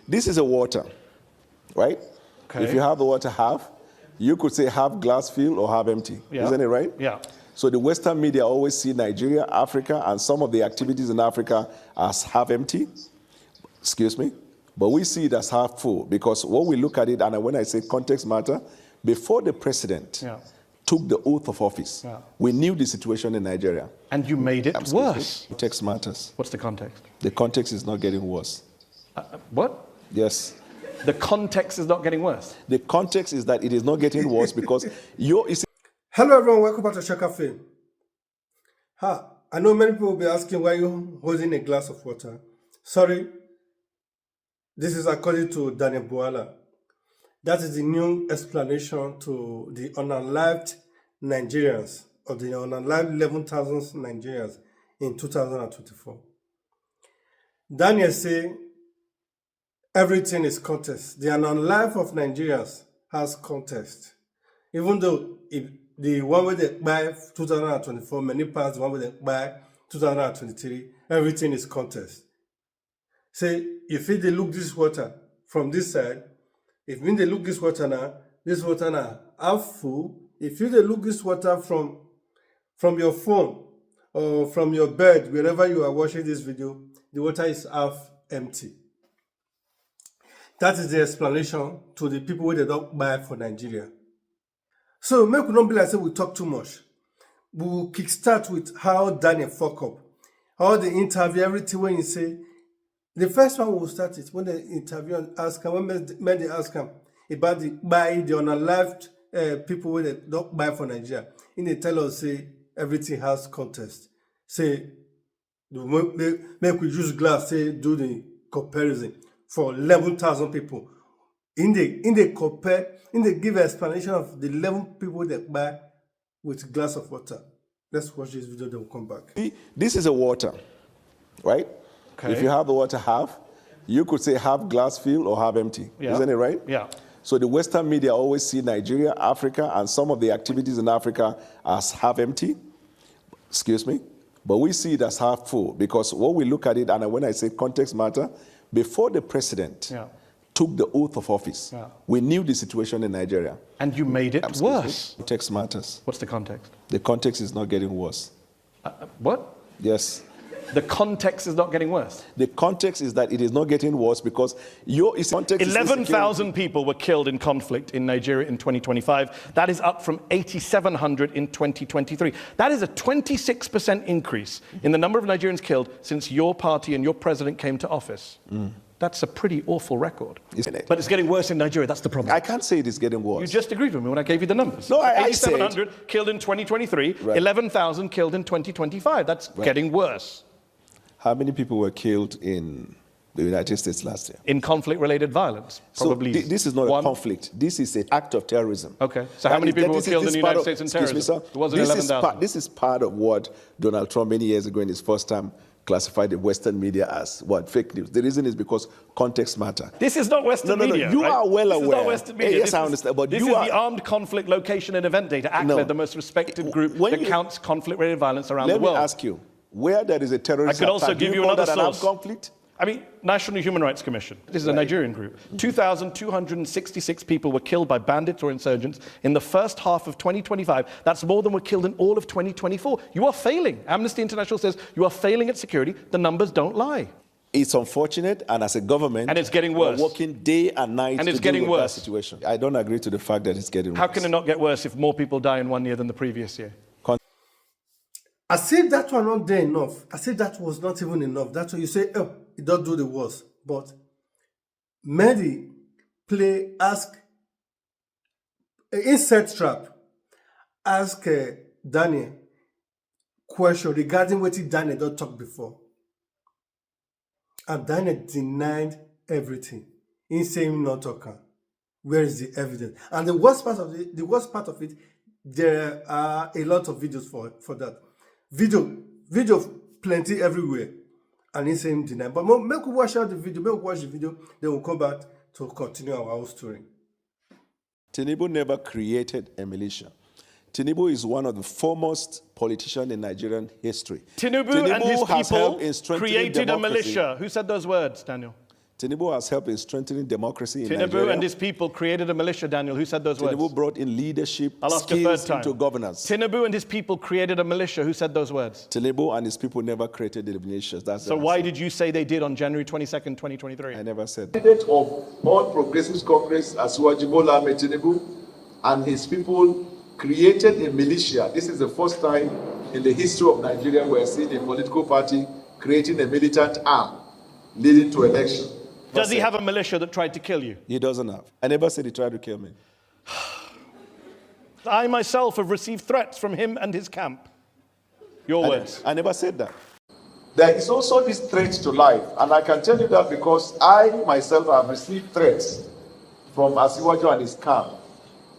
This is a water, right? Okay. If you have the water half, you could say half glass filled or half empty. Yeah. Isn't it right? Yeah. So the Western media always see Nigeria, Africa, and some of the activities in Africa as half empty. Excuse me. But we see it as half full because when we look at it, and when I say context matter, before the president took the oath of office, we knew the situation in Nigeria. And you made it worse. Context matters. What's the context? The context is not getting worse. What? Yes. The context is not getting worse? The context is that it is not getting worse because you're... Hello everyone, welcome back to Chaka Film. I know many people will be asking why you're holding a glass of water. Sorry, this is according to Daniel Bwala. That is the new explanation to the unalived Nigerians, or the unalived 11,000 Nigerians in 2024. Daniel say everything is contest. The unalive of Nigerians has contest. Even though the one where they buy 2024, many parts, the one where they buy 2023, everything is contest. Say, if they look this water from this side, if when they look this water now half full. If you they look this water from your phone or from your bed, wherever you are watching this video, the water is half empty. That is the explanation to the people who they don't buy for Nigeria. So make we not be like say we talk too much. We will kickstart with how Daniel fuck up. How the interview, everything when he say. The first one will start it when the interview and ask him, when Mehdi ask him about the unalived people who they don't buy for Nigeria. And they tell us say everything has contest. Say make we use glass, say do the comparison for 11,000 people. In the compare, in the give explanation of the 11 people that buy with a glass of water. Let's watch this video, then we'll come back. This is a water, right? Okay. If you have the water half, you could say half glass filled or half empty. Isn't it right? Yeah. So the Western media always see Nigeria, Africa, and some of the activities in Africa as half empty. Excuse me. But we see it as half full because when we look at it, and when I say context matter, before the president took the oath of office, we knew the situation in Nigeria. And you made it worse. Context matters. What's the context? The context is not getting worse. What? Yes. The context is not getting worse? The context is that it is not getting worse because your context 11,000 people were killed in conflict in Nigeria in 2025. That is up from 8,700 in 2023. That is a 26% increase in the number of Nigerians killed since your party and your president came to office. That's a pretty awful record. Isn't it? But it's getting worse in Nigeria, that's the problem. I can't say it is getting worse. You just agreed with me when I gave you the numbers. No, I said 8,700 killed in 2023, 11,000 killed in 2025. That's getting worse. How many people were killed in the United States last year? In conflict-related violence, probably. So this is not a conflict. This is an act of terrorism. Okay. So how many people were killed in the United States in terrorism? Excuse me, sir. It wasn't 11,000. This is part of what Donald Trump many years ago in his first time classified the Western media as what? Fake news. The reason is because context matter. This is not Western media. You right? are well aware. This is not Western media. Yes, I understand. But this is the Armed Conflict Location and Event Data, ACLED, the most respected group that counts conflict-related violence around the world. Let me ask you, where there is a terrorist I could also give you another source. An armed conflict? I mean, National Human Rights Commission. This is a Nigerian group. 2,266 people were killed by bandits or insurgents in the first half of 2025. That's more than were killed in all of 2024. You are failing. Amnesty International says you are failing at security. The numbers don't lie. It's unfortunate, and as a government, and it's getting worse. We're working day and night and it's to getting deal with worse. That situation. I don't agree to the fact that it's getting worse. How can it not get worse if more people die in 1 year than the previous year? I said that was not there enough. I said that was not even enough. That's why you say, oh, it don't do the worst. But Mehdi insert trap, ask Daniel question regarding what Daniel don't talk before. And Daniel denied everything. He said him not talking. Where is the evidence? And the worst part of it, there are a lot of videos for that. Video plenty everywhere, and he said him deny. But make we watch out the video. Make we watch the video, then we'll come back to continue our whole story. Tinubu never created a militia. Tinubu is one of the foremost politicians in Nigerian history. Tinubu and his people created a militia. Who said those words, Daniel? Tinubu has helped in strengthening democracy in Tinubu Nigeria. and his people created a militia, Daniel. Who said those Tinubu words? brought in leadership I'll ask a third skills time. into governance. Tinubu and his people created a militia. Who said those words? Tinubu and his people never created the militias. That's So the why answer. did you say they did on January 22nd, 2023? I never said that. President of all Progressive Congress, Bwala Tinubu, and his people created a militia. This is the first time in the history of Nigeria we are seeing a political party creating a militant arm leading to election. Does he have a militia that tried to kill you? He doesn't have. I never said he tried to kill me. I myself have received threats from him and his camp. Your words. I never said that. There is also this threat to life, and I can tell you that because I myself have received threats from Asiwaju and his camp,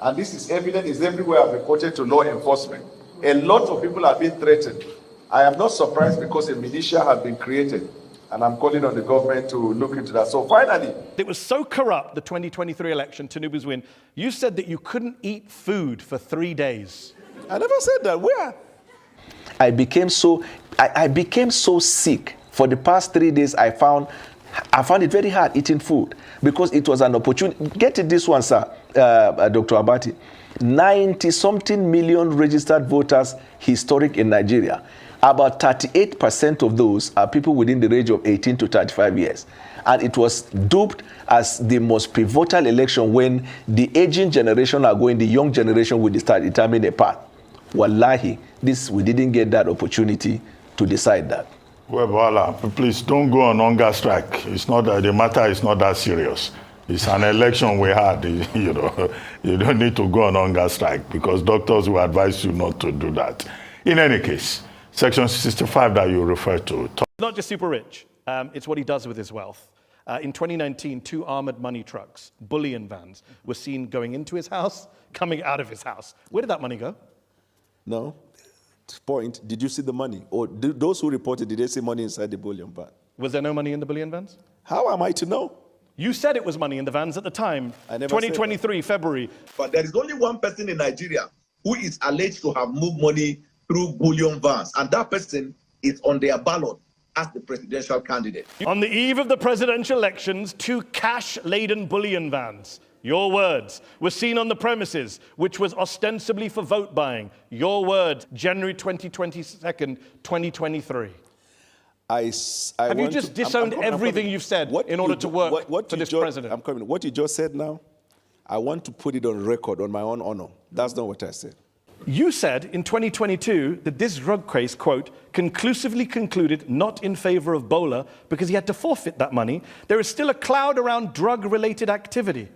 and this is evident, is everywhere I've reported to law enforcement. A lot of people have been threatened. I am not surprised because a militia has been created, and I'm calling on the government to look into that. So finally, It was so corrupt, the 2023 election, Tinubu's win. You said that you couldn't eat food for 3 days. I never said that. Where? I became so sick. For the past 3 days, I found it very hard eating food because it was an opportunity. Get it this one, sir, Dr. Abati. 90-something million registered voters, historic in Nigeria. About 38% of those are people within the range of 18 to 35 years. And it was duped as the most pivotal election when the aging generation are going, the young generation will start determining a path. Wallahi, we didn't get that opportunity to decide that. Well, Bwala, please don't go on hunger strike. It's not that the matter is not that serious. It's an election we had. You know, you don't need to go on hunger strike because doctors will advise you not to do that. In any case, Section 65 that you refer to. Not just super rich, it's what he does with his wealth. In 2019, 2 armored money trucks, bullion vans, were seen going into his house, coming out of his house. Where did that money go? No. Point. Did you see the money? Or those who reported, did they see money inside the bullion van? Was there no money in the bullion vans? How am I to know? You said it was money in the vans at the time. I never said 2023, February. but there is only one person in Nigeria who is alleged to have moved money through bullion vans, and that person is on their ballot as the presidential candidate. On the eve of the presidential elections, 2 cash-laden bullion vans, your words, were seen on the premises, which was ostensibly for vote buying. Your words, January 22nd, 2023. Have you just disowned everything you've said in order to work for this president? I'm coming. What you just said now, I want to put it on record, on my own honor. That's not what I said. You said in 2022 that this drug case, quote, conclusively concluded not in favor of Bwala because he had to forfeit that money. There is still a cloud around drug-related activity.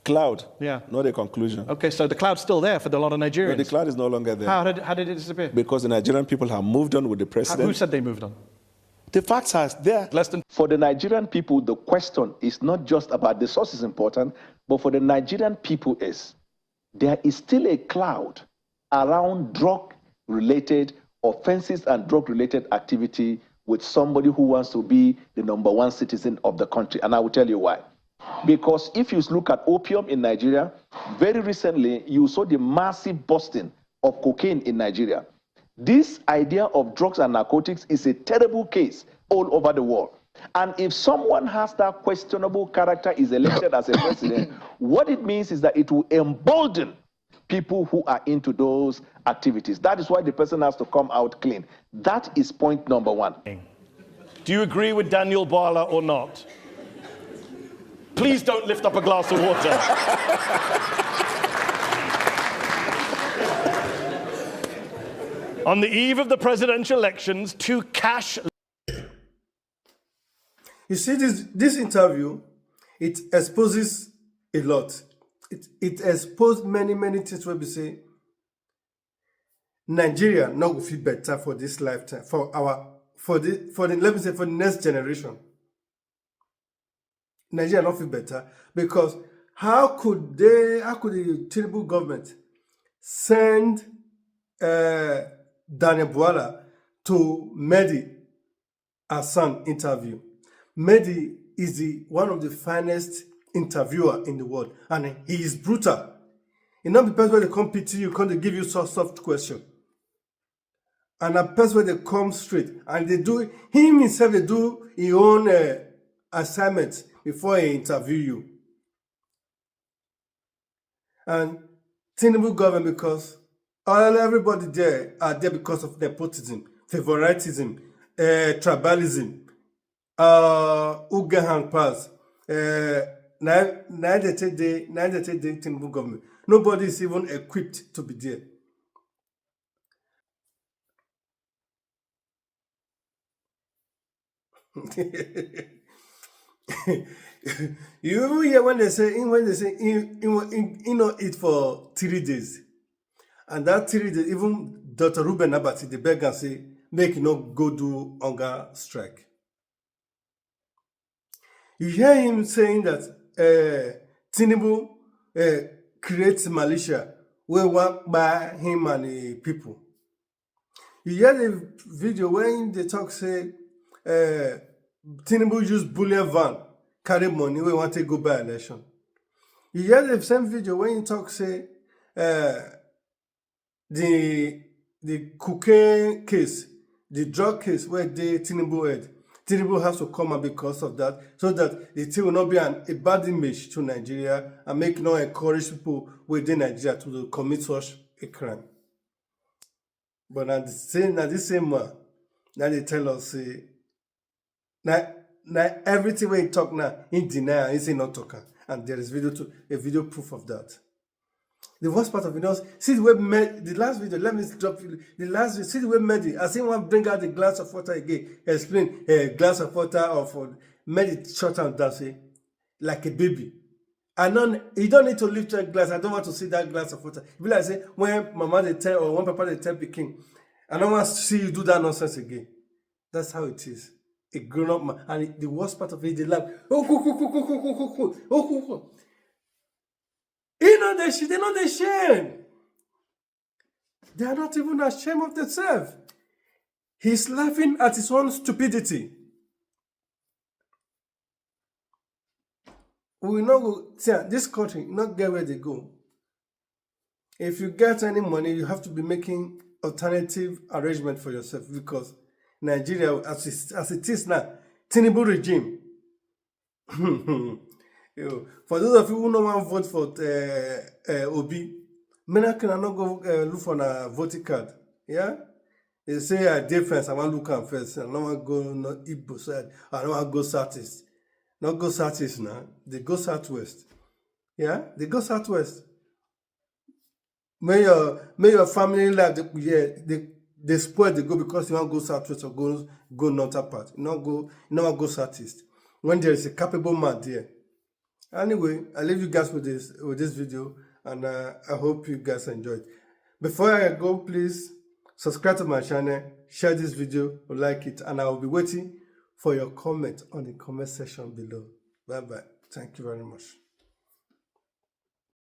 Cloud. Yeah. Not a conclusion. Okay, so the cloud's still there for a lot of Nigerians. No, the cloud is no longer there. How did it disappear? Because the Nigerian people have moved on with the president. Who said they moved on? The facts are there. Less than For the Nigerian people, the question is not just about the source is important, but for the Nigerian people is there is still a cloud around drug-related offenses and drug-related activity with somebody who wants to be the #1 citizen of the country. And I will tell you why. Because if you look at opium in Nigeria, very recently you saw the massive busting of cocaine in Nigeria. This idea of drugs and narcotics is a terrible case all over the world. And if someone has that questionable character is elected as a president, what it means is that it will embolden people who are into those activities. That is why the person has to come out clean. That is point #1. Do you agree with Daniel Bwala or not? Please don't lift up a glass of water. On the eve of the presidential elections, 2 cash... You see, this interview, it exposes a lot. It exposed many things where we say Nigeria not will feel better for this lifetime, for the next generation. Nigeria not feel better because how could the Tinubu government send Daniel Bwala to Mehdi Hasan interview? Mehdi is one of the finest interviewer in the world, and he is brutal. It not the person where they come pity you, come to give you soft question. And a person where they come straight, and they do himself, they do his own assignments before he interview you. And Tinubu government, because everybody there are there because of nepotism, favoritism, tribalism, Ugahan pass. Now they take the Tinubu government. Nobody is even equipped to be there. You hear when they say eat for 3 days, and that 3 days, even Dr. Ruben Abati, the beg and say make you not go do hunger strike. You hear him saying that Tinubu creates militia will work by him and the people. You hear the video when they talk say Tinubu use bullion van carry money we want to go by election. You hear the same video when you talk say the cocaine case, the drug case where the Tinubu had. Tinubu has to come out because of that, so that it will not be a bad image to Nigeria and make not encourage people within Nigeria to commit such a crime. But now the same one, now they tell us say now everything we talk now in denial, he say not talking, and there is a video proof of that. The worst part of it is, see the way the last video, let me drop the last video, see the way Mehdi, I see one bring out the glass of water again, explain a glass of water of Mehdi shut down that say, like a baby. And you don't need to lift a glass, I don't want to see that glass of water. If like say, when mama they tell, or when papa they tell Peking, I don't want to see you do that nonsense again. That's how it is. A grown-up man. And the worst part of it, they laugh. They're not ashamed. They are not even ashamed of themselves. He's laughing at his own stupidity. We will not go. See, this country not get where they go. If you get any money, you have to be making alternative arrangement for yourself, because Nigeria, as it is now, Tinubu regime. For those of you who don't want to vote for Obi, many cannot go look for a voting card. Yeah? They say a difference, I want to look at first. I don't want to go no Igbo side. I don't want to go southeast. Not go southeast now. They go southwest. Yeah? They go southwest. May your family life, they spoil, they go because you want to go southwest or go northern part. You not go southeast. When there is a capable man there. Anyway, I leave you guys with this video, and I hope you guys enjoyed. Before I go, please subscribe to my channel, share this video, like it, and I will be waiting for your comment on the comment section below. Bye bye. Thank you very much.